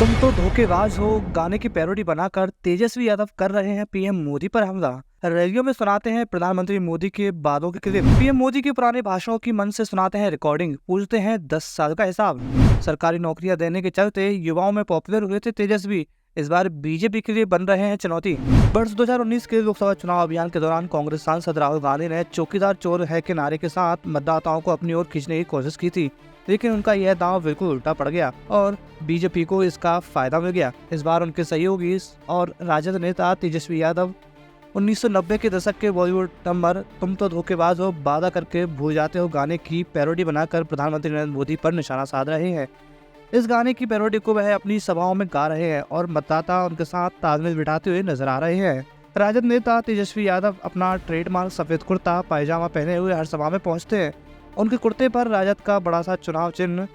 तुम तो धोखेबाज हो गाने की पैरोडी बनाकर तेजस्वी यादव कर रहे हैं पीएम मोदी पर हमला। रैलियों में सुनाते हैं प्रधानमंत्री मोदी के बातों के क्लिप। पीएम मोदी के पुराने भाषणों की मन से सुनाते हैं रिकॉर्डिंग। पूछते हैं 10 साल का हिसाब। सरकारी नौकरियां देने के चलते युवाओं में पॉपुलर हुए थे तेजस्वी। इस बार बीजेपी के लिए बन रहे हैं चुनौती। वर्ष 2019 के लोकसभा चुनाव अभियान के दौरान कांग्रेस सांसद राहुल गांधी ने चौकीदार चोर है के नारे के साथ मतदाताओं को अपनी ओर खींचने की कोशिश की थी, लेकिन उनका यह दांव बिल्कुल उल्टा पड़ गया और बीजेपी को इसका फायदा मिल गया। इस बार उनके सहयोगी और राजद नेता तेजस्वी यादव 1990 के दशक के बॉलीवुड नंबर तुम तो धोखेबाज हो वादा करके भूल जाते हो गाने की पैरोडी बनाकर प्रधानमंत्री नरेंद्र मोदी पर निशाना साध रहे हैं। इस गाने की पैरोडी को वह अपनी सभाओं में गा रहे हैं और मतदाता उनके साथ तालमेल बिठाते हुए नजर आ रहे हैं। राजद नेता तेजस्वी यादव अपना ट्रेडमार्क सफेद कुर्ता पायजामा पहने हुए हर सभा में पहुंचते हैं। उनके कुर्ते पर राजद का बड़ा सा चुनाव चिन्ह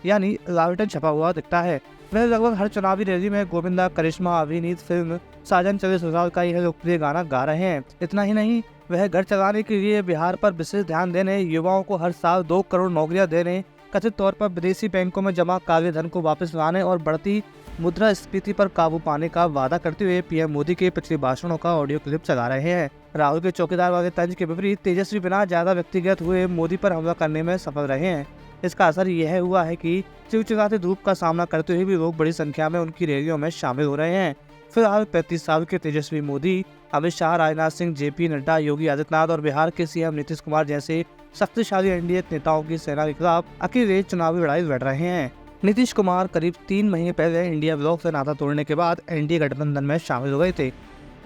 यानी लालटेन छपा हुआ दिखता है। वह लगभग हर चुनावी रैली में गोविंदा करिश्मा अभिनीत फिल्म साजन चले ससुराल का यह लोकप्रिय गाना गा रहे हैं। इतना ही नहीं, वह घर चलाने के लिए बिहार पर विशेष ध्यान देने, युवाओं को हर साल 2 करोड़ नौकरियां देने, कथित तौर पर विदेशी बैंकों में जमा काले धन को वापस लाने और बढ़ती मुद्रास्फीति पर काबू पाने का वादा करते हुए पीएम मोदी के पिछले भाषणों का ऑडियो क्लिप चला रहे हैं। राहुल के चौकीदार वाले तंज के विपरीत तेजस्वी बिना ज्यादा व्यक्तिगत हुए मोदी पर हमला करने में सफल रहे हैं। इसका असर यह हुआ है कि चिलचिलाते धूप का सामना करते हुए भी लोग बड़ी संख्या में उनकी रैलियों में शामिल हो रहे हैं। फिलहाल 35 साल के तेजस्वी मोदी अमित शाह, राजनाथ सिंह, जेपी नड्डा, योगी आदित्यनाथ और बिहार के सीएम नीतीश कुमार जैसे शक्तिशाली एनडीए नेताओं की सेना के खिलाफ अकेले चुनावी लड़ाई लड़ रहे हैं। नीतीश कुमार करीब 3 महीने पहले इंडिया ब्लॉक से नाता तोड़ने के बाद एनडीए गठबंधन में शामिल हो गए थे।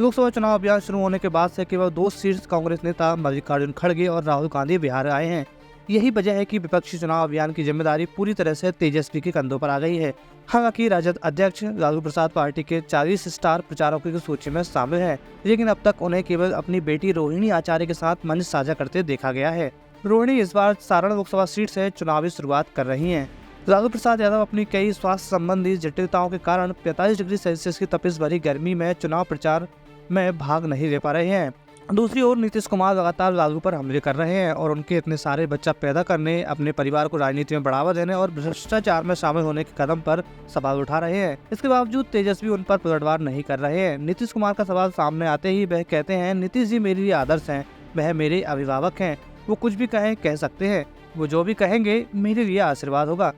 लोकसभा चुनाव अभियान शुरू होने के बाद से केवल 2 शीर्ष कांग्रेस नेता मल्लिकार्जुन खड़गे और राहुल गांधी बिहार आए हैं। यही वजह है कि विपक्षी चुनाव अभियान की जिम्मेदारी पूरी तरह से तेजस्वी के कंधों पर आ गई है। हालांकि राजद अध्यक्ष लालू प्रसाद पार्टी के 40 स्टार प्रचारकों की सूची में शामिल है, लेकिन अब तक उन्हें केवल अपनी बेटी रोहिणी आचार्य के साथ मंच साझा करते देखा गया है। रोहिणी इस बार सारण लोकसभा सीट से चुनावी शुरुआत कर रही हैं। लालू प्रसाद यादव अपनी कई स्वास्थ्य संबंधी जटिलताओं के कारण 45 डिग्री सेल्सियस की तपिश भरी गर्मी में चुनाव प्रचार में भाग नहीं ले पा रहे हैं। दूसरी ओर नीतीश कुमार लगातार लालू पर हमले कर रहे हैं और उनके इतने सारे बच्चा पैदा करने, अपने परिवार को राजनीति में बढ़ावा देने और भ्रष्टाचार में शामिल होने के कदम पर सवाल उठा रहे हैं। इसके बावजूद तेजस्वी उन पर पलटवार नहीं कर रहे हैं। नीतीश कुमार का सवाल सामने आते ही वह कहते हैं, नीतीश जी मेरे लिए आदर्श हैं, वह मेरे अभिभावक हैं, वो कुछ भी कह सकते हैं, वो जो भी कहेंगे मेरे लिए आशीर्वाद होगा।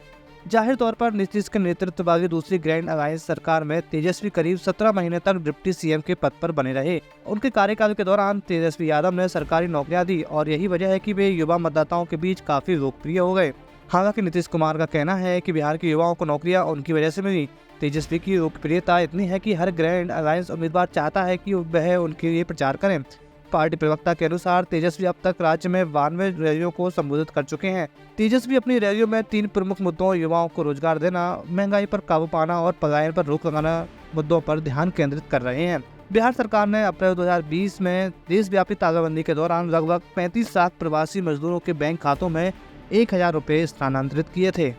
जाहिर तौर पर नीतीश के नेतृत्व वाली दूसरी ग्रैंड अलायंस सरकार में तेजस्वी करीब 17 महीने तक डिप्टी सीएम के पद पर बने रहे। उनके कार्यकाल के दौरान तेजस्वी यादव ने सरकारी नौकरियां दी और यही वजह है कि वे युवा मतदाताओं के बीच काफी लोकप्रिय हो गए। हालांकि नीतीश कुमार का कहना है कि बिहार के युवाओं को नौकरियां उनकी वजह से मिली। तेजस्वी की लोकप्रियता इतनी है कि हर ग्रैंड अलायंस उम्मीदवार चाहता है कि वह उनके लिए प्रचार करें। पार्टी प्रवक्ता के अनुसार तेजस्वी अब तक राज्य में 92 रैलियों को संबोधित कर चुके हैं। तेजस्वी अपनी रैलियों में 3 प्रमुख मुद्दों, युवाओं को रोजगार देना, महंगाई पर काबू पाना और पलायन पर रोक लगाना मुद्दों पर ध्यान केंद्रित कर रहे हैं। बिहार सरकार ने अप्रैल 2020 में देशव्यापी तालाबंदी के दौरान लगभग 35 लाख प्रवासी मजदूरों के बैंक खातों में 1000 रुपए स्थानांतरित किए थे।